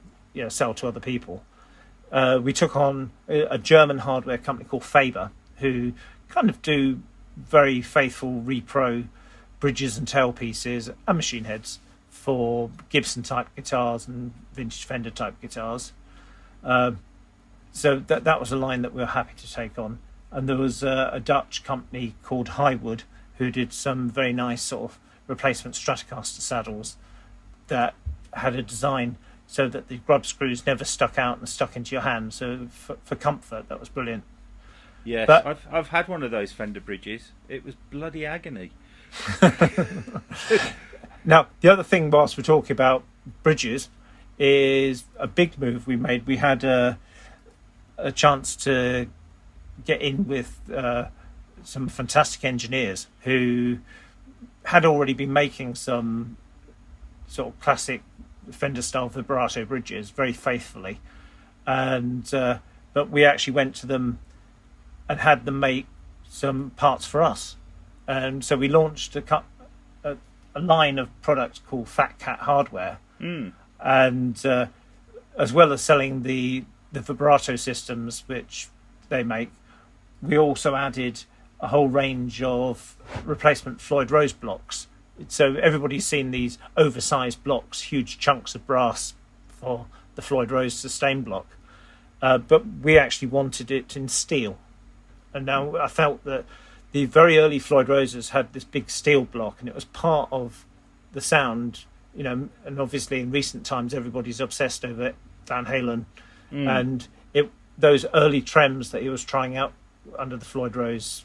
sell to other people. We took on a German hardware company called Faber, who kind of do very faithful repro bridges and tailpieces and machine heads for Gibson type guitars and vintage Fender type guitars. So that was a line that we were happy to take on. And there was a Dutch company called Highwood who did some very nice sort of replacement Stratocaster saddles that had a design so that the grub screws never stuck out and stuck into your hand. So for comfort, that was brilliant. Yes, but I've had one of those Fender bridges. It was bloody agony. Now, the other thing, whilst we're talking about bridges, is a big move we made. We had a chance to get in with some fantastic engineers who had already been making some sort of classic Fender style vibrato bridges very faithfully, and but we actually went to them and had them make some parts for us, and so we launched a line of products called Fat Cat Hardware, and as well as selling the vibrato systems which they make, we also added a whole range of replacement Floyd Rose blocks. So everybody's seen these oversized blocks, huge chunks of brass for the Floyd Rose sustain block. But we actually wanted it in steel. And now I felt that the very early Floyd Roses had this big steel block, and it was part of the sound, and obviously in recent times everybody's obsessed over Van Halen. And those early trems that he was trying out under the Floyd Rose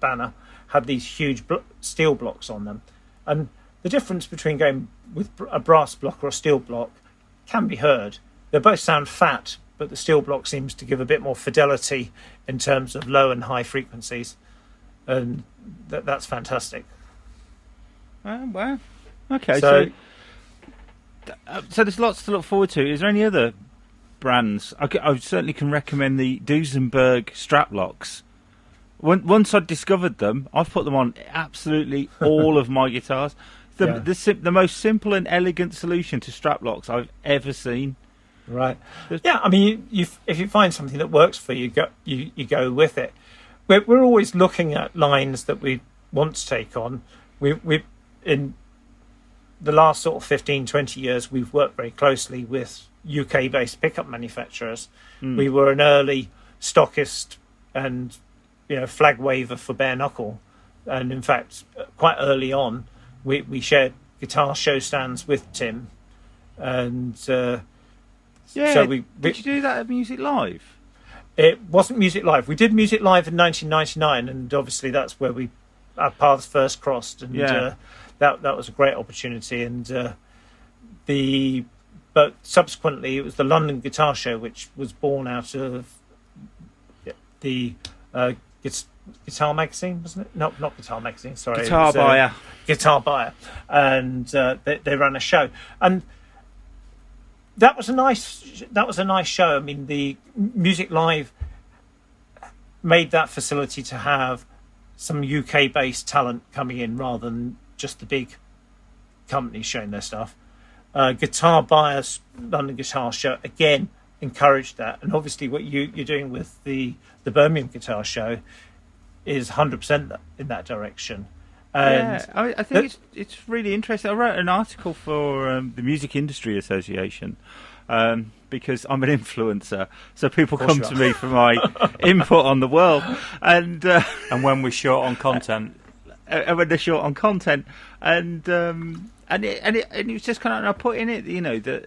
banner had these huge steel blocks on them, and the difference between going with a brass block or a steel block can be heard. They both sound fat, but the steel block seems to give a bit more fidelity in terms of low and high frequencies, and that's fantastic. Wow. Okay, so there's lots to look forward to. Is there any other brands? I certainly can recommend the Duesenberg strap locks. Once I'd discovered them, I've put them on absolutely all of my guitars. The most simple and elegant solution to strap locks I've ever seen. Right. Yeah, I mean, if you find something that works for you, you go with it. We're always looking at lines that we want to take on. We in the last sort of 15, 20 years, we've worked very closely with UK-based pickup manufacturers. We were an early stockist and flag waver for bare knuckle, and in fact quite early on we shared guitar show stands with Tim, and did you do that at Music Live? It wasn't Music Live. We did Music Live in 1999, and obviously that's where our paths first crossed, and that was a great opportunity. And but subsequently, it was the London Guitar Show, which was born out of the Guitar Magazine, wasn't it? No, not Guitar Magazine. Sorry, Guitar Buyer. Guitar Buyer, and they ran a show, and that was a nice show. I mean, the Music Live made that facility to have some UK-based talent coming in rather than just the big companies showing their stuff. Guitar Buyer's London Guitar Show again encouraged that, and obviously what you're doing with the Birmingham Guitar Show is 100% in that direction. And I think it's really interesting. I wrote an article for the Music Industry Association because I'm an influencer, so people come to me for my input on the world, and when we're short on content, when they're short on content, and it was just kind of, I put in it, that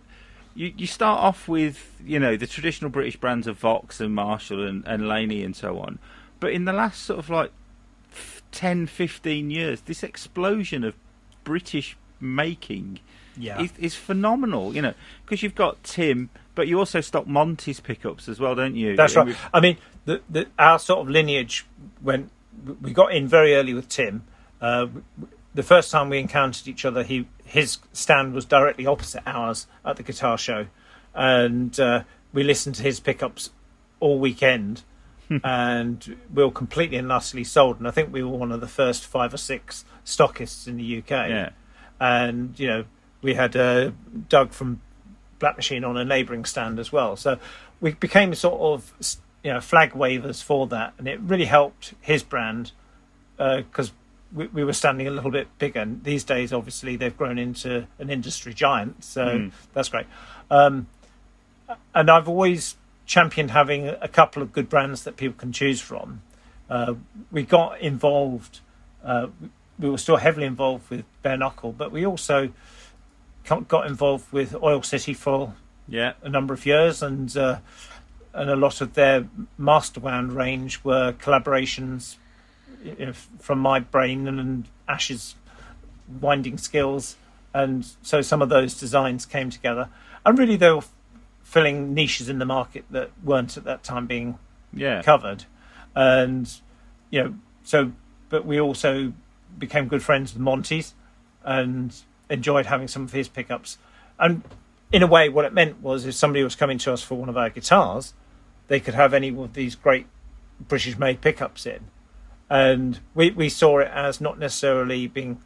you start off with the traditional British brands of Vox and Marshall and Laney and so on, but in the last sort of like 10, 15 years, this explosion of British making is phenomenal, because you've got Tim, but you also stock Monty's pickups as well, don't you? That's right. I mean, our sort of lineage, when we got in very early with Tim, the first time we encountered each other, his stand was directly opposite ours at the guitar show, and we listened to his pickups all weekend. And we were completely and utterly sold, and I think we were one of the first 5 or 6 stockists in the UK. Yeah. And we had Doug from Black Machine on a neighbouring stand as well, so we became sort of flag wavers for that, and it really helped his brand because we were standing a little bit bigger. And these days, obviously, they've grown into an industry giant, so that's great. And I've always championed having a couple of good brands that people can choose from. We got involved, we were still heavily involved with Bare Knuckle, but we also got involved with Oil City for a number of years, and a lot of their Masterwound range were collaborations from my brain and Ash's winding skills, and so some of those designs came together, and really they were filling niches in the market that weren't at that time being covered. And but we also became good friends with Monty's and enjoyed having some of his pickups. And in a way, what it meant was if somebody was coming to us for one of our guitars, they could have any of these great British made pickups in. And we saw it as not necessarily being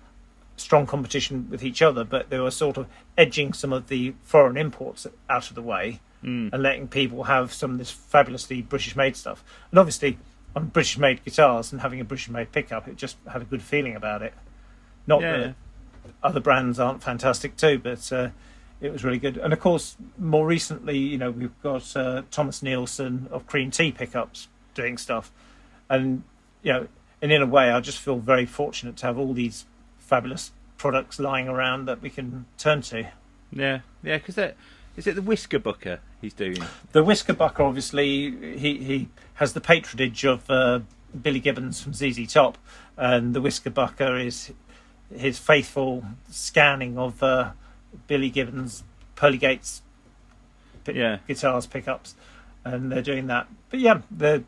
strong competition with each other, but they were sort of edging some of the foreign imports out of the way and letting people have some of this fabulously British made stuff. And obviously on British made guitars and having a British made pickup, it just had a good feeling about it. Not that other brands aren't fantastic too, but it was really good. And of course, more recently, we've got Thomas Nielsen of Cream Tea pickups doing stuff, and and in a way, I just feel very fortunate to have all these fabulous products lying around that we can turn to. Yeah, because is it the Whisker Bucker he's doing? The Whisker Bucker, obviously, he has the patronage of Billy Gibbons from ZZ Top, and the Whisker Bucker is his faithful scanning of Billy Gibbons' Pearly Gates guitars pickups, and they're doing that. But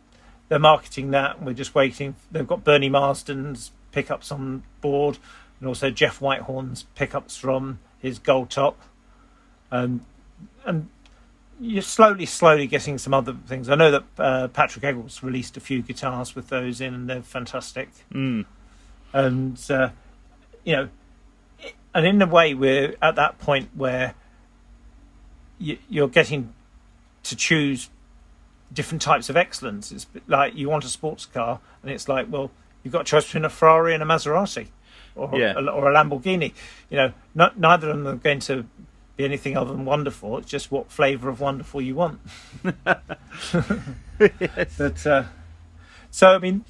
they're marketing that, and we're just waiting. They've got Bernie Marsden's pickups on board, and also Jeff Whitehorn's pickups from his Gold Top, and you're slowly getting some other things. I know that Patrick Eggles released a few guitars with those in, and they're fantastic. And and in a way, we're at that point where you're getting to choose different types of excellence. It's like you want a sports car, and it's like, well, you've got a choice between a Ferrari and a Maserati, or a Lamborghini. Neither of them are going to be anything other than wonderful. It's just what flavour of wonderful you want. Yes. But so I mean,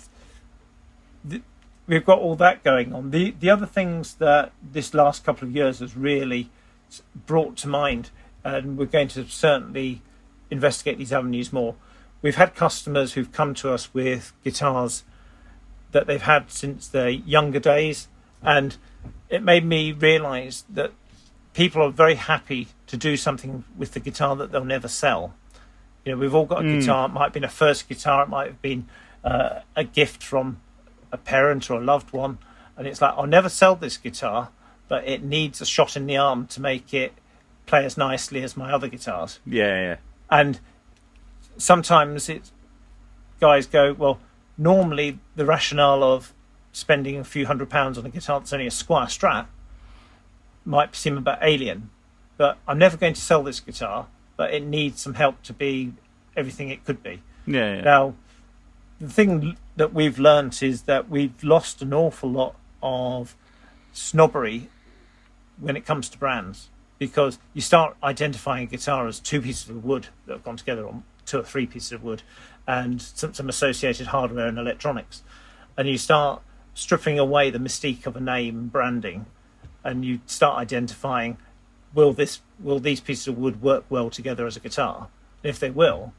we've got all that going on. The other things that this last couple of years has really brought to mind, and we're going to certainly investigate these avenues more, we've had customers who've come to us with guitars that they've had since their younger days, and it made me realise that people are very happy to do something with the guitar that they'll never sell. You know, we've all got a guitar. It might have been a first guitar. It might have been a gift from a parent or a loved one. And it's like, I'll never sell this guitar, but it needs a shot in the arm to make it play as nicely as my other guitars. Yeah. And sometimes guys go, well, normally the rationale of spending a few £100s on a guitar that's only a Squire Strat might seem a bit alien, but I'm never going to sell this guitar, but it needs some help to be everything it could be. Yeah. Now, the thing that we've learnt is that we've lost an awful lot of snobbery when it comes to brands, because you start identifying a guitar as two pieces of wood that have gone together, or two or three pieces of wood, and some associated hardware and electronics, and you start stripping away the mystique of a name and branding, and you start identifying, will these pieces of wood work well together as a guitar? And if they will,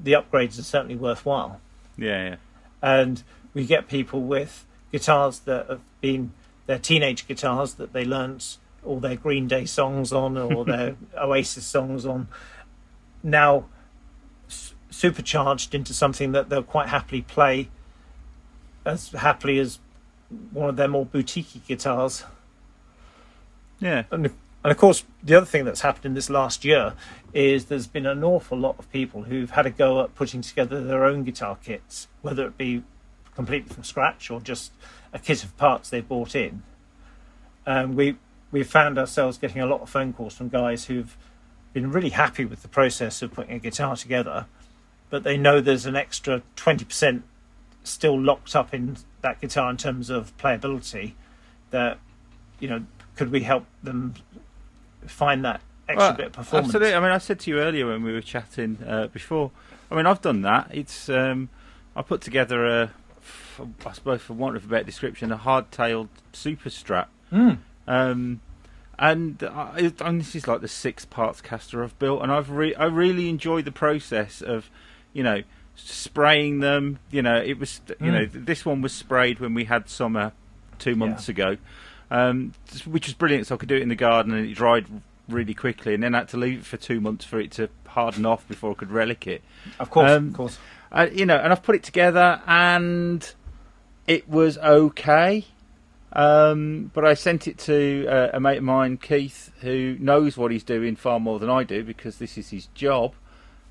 the upgrades are certainly worthwhile. Yeah. And we get people with guitars that have been their teenage guitars that they learnt all their Green Day songs on, or their Oasis songs on, now supercharged into something that they'll quite happily play as happily as one of their more boutique guitars. Yeah. And of course, the other thing that's happened in this last year is there's been an awful lot of people who've had a go at putting together their own guitar kits, whether it be completely from scratch or just a kit of parts they bought in. And we've found ourselves getting a lot of phone calls from guys who've been really happy with the process of putting a guitar together, but they know there's an extra 20% still locked up in that guitar in terms of playability, that, you know, could we help them find that extra bit of performance? Absolutely. I mean, I said to you earlier when we were chatting before, I mean, I've done that. It's I put together I suppose for want of a better description, a hard-tailed super Strat. And this is like the 6 parts caster I've built, and I really enjoyed the process of, you know, spraying them. You know, it was, you know, this one was sprayed when we had summer 2 months ago, which was brilliant. So I could do it in the garden, and it dried really quickly, and then I had to leave it for 2 months for it to harden off before I could relic it. Of course. You know, and I've put it together, and it was okay. But I sent it to a mate of mine, Keith, who knows what he's doing far more than I do, because this is his job.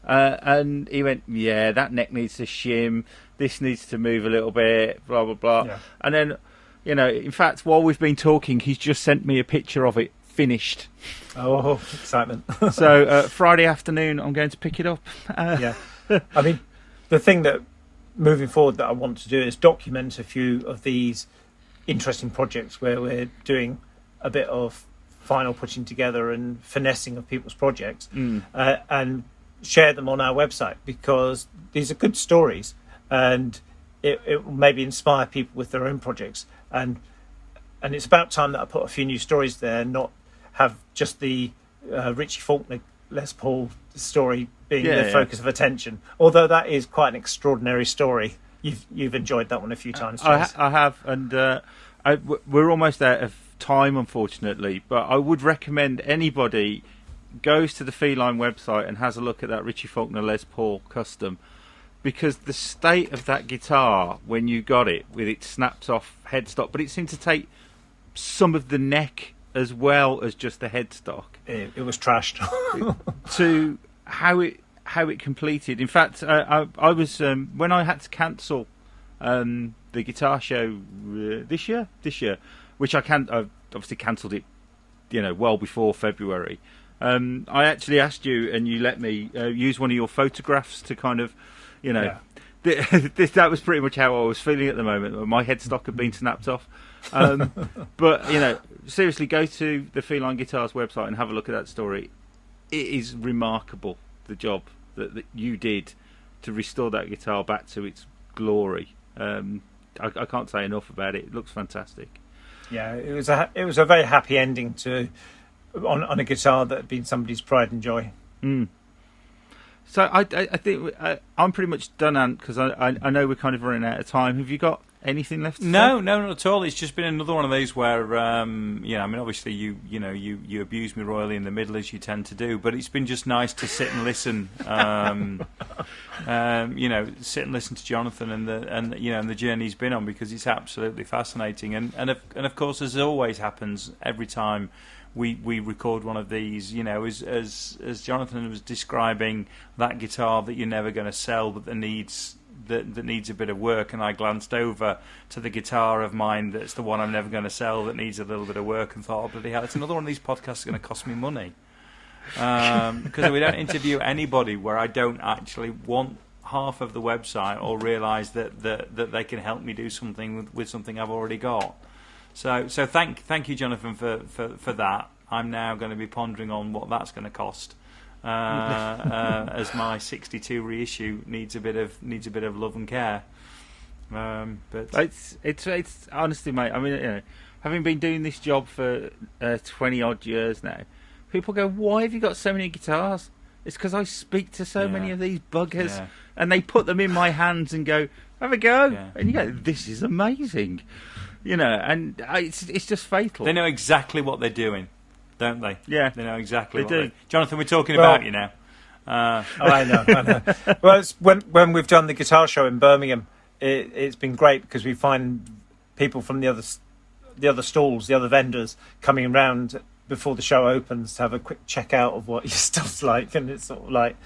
And he went, yeah, that neck needs to shim, this needs to move a little bit, blah, blah, blah. Yeah. And then, you know, in fact, while we've been talking, he's just sent me a picture of it finished. Oh, excitement. So Friday afternoon, I'm going to pick it up. Yeah. I mean, the thing that, moving forward, that I want to do is document a few of these interesting projects where we're doing a bit of final putting together and finessing of people's projects, and share them on our website, because these are good stories, and it will maybe inspire people with their own projects, and it's about time that I put a few new stories there, not have just the Richie Faulkner Les Paul story being the focus of attention, although that is quite an extraordinary story. You've enjoyed that one a few times, James. I have, and we're almost out of time, unfortunately, but I would recommend anybody goes to the Feline website and has a look at that Richie Faulkner Les Paul custom, because the state of that guitar when you got it, with its snapped off headstock, but it seemed to take some of the neck as well as just the headstock. It was trashed. To how it completed. In fact, I was when I had to cancel the guitar show this year, which I obviously cancelled it, you know, well before February. I actually asked you, and you let me use one of your photographs to kind of, you know, that was pretty much how I was feeling at the moment. My headstock had been snapped off. But, you know, seriously, go to the Feline Guitars website and have a look at that story. It is remarkable, the job that you did to restore that guitar back to its glory. I can't say enough about it. It looks fantastic. Yeah, it was a very happy ending on a guitar that had been somebody's pride and joy. So I think I'm pretty much done, Ant, because I know we're kind of running out of time. Have you got anything left to say? No, not at all. It's just been another one of those where, I mean, obviously you abuse me royally in the middle, as you tend to do, but it's been just nice to sit and listen, sit and listen to Jonathan and the journey he's been on, because it's absolutely fascinating. And of course, as always happens every time we record one of these, as Jonathan was describing that guitar that you're never going to sell, but that needs a bit of work, and I glanced over to the guitar of mine that's the one I'm never going to sell that needs a little bit of work, and thought, oh, bloody hell, it's another one of these podcasts that's going to cost me money, because we don't interview anybody where I don't actually want half of the website or realise that they can help me do something with something I've already got. So thank you, Jonathan, for that. I'm now going to be pondering on what that's going to cost. As my 62 reissue needs a bit of love and care. But it's honestly, mate. I mean, having been doing this job for 20 odd years now, people go, "Why have you got so many guitars?" It's because I speak to so many of these buggers, and they put them in my hands and go, "Have a go," and you go, "This is amazing," and it's just fatal. They know exactly what they're doing, don't they? Yeah, they know exactly. They do. Jonathan, we're talking about you now. I know. Well, it's when we've done the guitar show in Birmingham, it's been great because we find people from the other stalls, the other vendors coming around before the show opens to have a quick check out of what your stuff's like, and it's sort of like,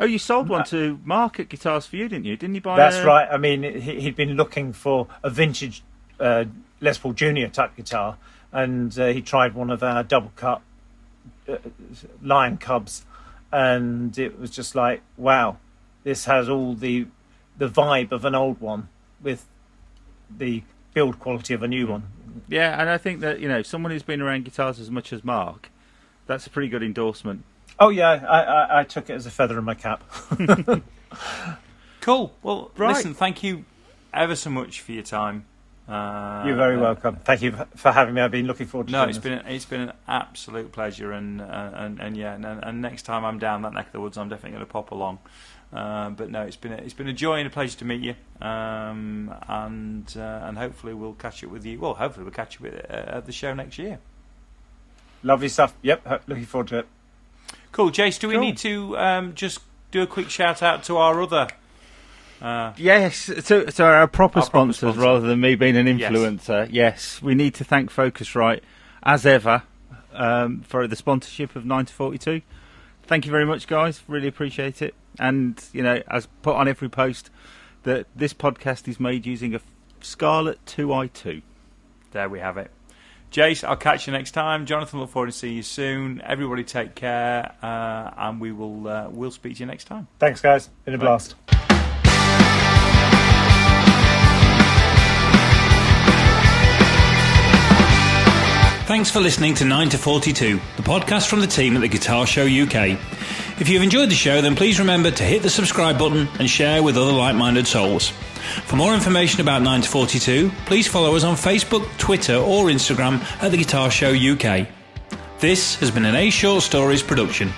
Oh, you sold one to Mark at Guitars for You, didn't you? Didn't you buy? That's right. I mean, he'd been looking for a vintage Les Paul Junior type guitar, and he tried one of our double cut Lion Cubs, and it was just like, wow, this has all the vibe of an old one with the build quality of a new one. Yeah, and I think that someone who's been around guitars as much as Mark, that's a pretty good endorsement. Oh yeah, I took it as a feather in my cap. Cool. Well, listen, thank you ever so much for your time. You're very welcome. Thank you for having me. I've been looking forward to No, doing it's been an absolute pleasure, and next time I'm down that neck of the woods, I'm definitely going to pop along. But no, it's been a joy and a pleasure to meet you, and hopefully we'll catch up with you. Well, hopefully we'll catch up at the show next year. Lovely stuff. Yep, looking forward to it. Cool, Jace. Do we need to just do a quick shout out to our other? Yes, so our proper sponsors, rather than me being an influencer. Yes, we need to thank Focusrite as ever for the sponsorship of 9 to 42. Thank you very much, guys. Really appreciate it. And as put on every post, that this podcast is made using a Scarlett 2i2. There we have it. Jace, I'll catch you next time. Jonathan, look forward to seeing you soon. Everybody take care, and we'll speak to you next time. Thanks, guys. Been a blast. Thanks for listening to 9 to 42, the podcast from the team at the Guitar Show UK. If you've enjoyed the show, then please remember to hit the subscribe button and share with other like-minded souls. For more information about 9 to 42, please follow us on Facebook, Twitter or Instagram at the Guitar Show UK. This has been an A Short Stories production.